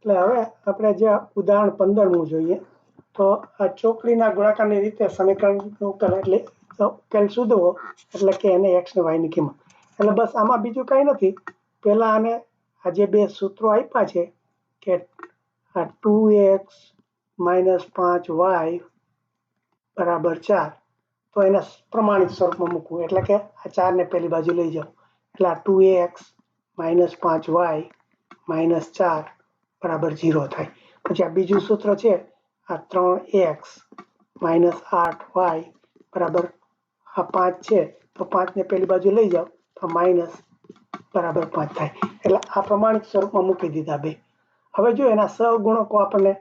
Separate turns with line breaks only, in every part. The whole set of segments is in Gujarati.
એટલે હવે આપણે જે ઉદાહરણ 15મું જોઈએ તો આ ચોકડીના ગુણાકારની રીતે સમીકરણનો ઉકેલ એટલે ઉકેલ શોધવો એટલે કે એને x ને y ની કિંમત એટલે બસ આમાં બીજું કંઈ નથી પહેલા આને આ જે બે સૂત્રો આપ્યા છે કે આ 2x - 5y બરાબર 4 તો એને પ્રમાણિત સ્વરૂપમાં મૂકવું એટલે કે આ 4 ને પેલી બાજુ લઈ જાઓ એટલે આ 2x - 5y - 4 બરાબર 0 થાય પછી આ બીજું સૂત્ર છે આ 3x - 8y બરાબર આ 5 છે તો 5 ને પેલી બાજુ લઈ જાઓ તો માઈનસ બરાબર 5 થાય એટલે આ પ્રમાણિત સ્વરૂપમાં મૂકી દીધા બે હવે જો એના સહગુણકો આપણને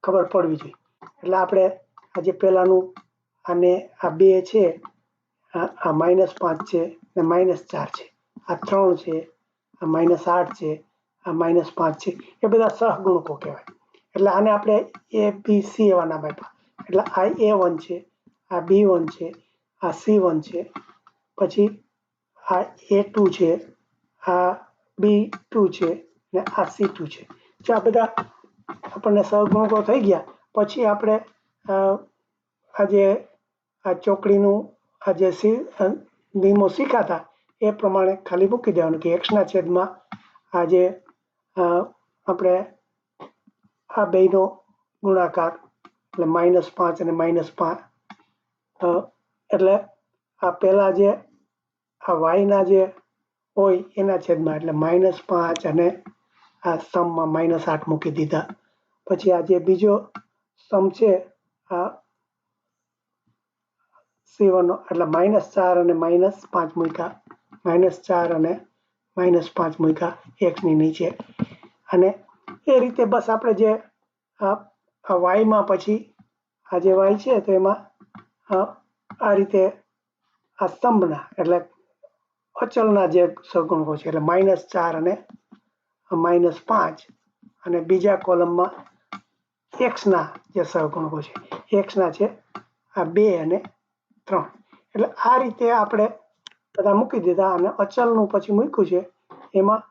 ખબર પડવી જોઈએ એટલે આપણે આજે પહેલાનું આને આ બે છે આ -5 છે ને -4 છે આ 3 છે આ -8 છે આ -5 છે એ બધા સહગુણકો કહેવાય એટલે આને આપણે a b c એવા નામ આપ્યા એટલે આ a1 છે આ b1 છે આ c1 છે પછી આ a2 છે આ b2 છે ને આ c2 છે જો આ બધા આપણને સહગુણકો થઈ ગયા પછી આપણે આજે આ ચોકડીનું આ જે નિયમો શીખ્યા એ પ્રમાણે ખાલી મૂકી દેવાનું કે x ના છેદમાં આ જે આપણે આ બેનો ગુણાકાર એટલે -5 અને -5 એટલે આ પહેલા જે આ y ના જે હોય એના છેદમાં એટલે -5 અને આ સમમાં -8 મૂકી દીધા પછી આ જે બીજો સમ છે આ c1 એટલે -4 અને -5 મૂક્યા -4 અને -5 મૂક્યા x ની નીચે અને એ રીતે બસ આપણે જે આ y માં પછી આ જે y છે તો એમાં આ રીતે આ સ્તંભના એટલે અચલના જે સહગુણકો છે એટલે -4 અને -5 અને બીજા કોલમમાં x ના જે સહગુણકો છે x ના છે આ 2 અને 3 એટલે આ રીતે આપણે બધા મૂકી દીધા અને અચલનું પછી મૂક્યું છે એમાં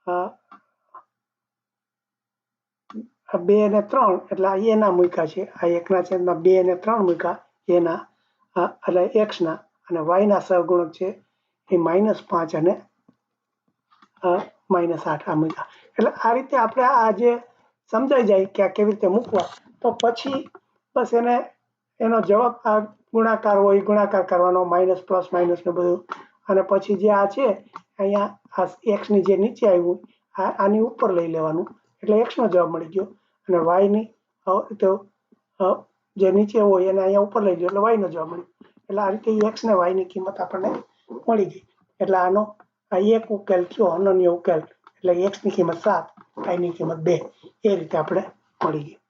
આ 2 અને 3 એટલે આ એના મૂક્યા છે આ 1 ના છેદમાં 2 અને 3 મૂક્યા એના એટલે x ના અને y ના સહગુણક છે એ -5 અને -8 આ મૂક્યા એટલે આ રીતે આપણે આ જે સમજાઈ જાય કે આ કેવી રીતે મૂકવા તો પછી બસ એનો જવાબ આ ગુણાકાર હોય ગુણાકાર કરવાનો માઇનસ પ્લસ માઇનસ ને બધું અને પછી જે આ છે અહીંયા આ x ની જે નીચે આવ્યું આની ઉપર લઈ લેવાનું એટલે x નો જવાબ મળી ગયો અને y ની તો જે નીચે હોય એને અહીંયા ઉપર લઈ લો એટલે y નો જવાબ મળ્યો એટલે આ રીતે x ને y ની કિંમત આપણને મળી ગઈ એટલે આનો આ એક ઉકેલ થયો અનન્ય ઉકેલ એટલે x ની કિંમત 7 y ની કિંમત 2 એ રીતે આપણે મળી ગઈ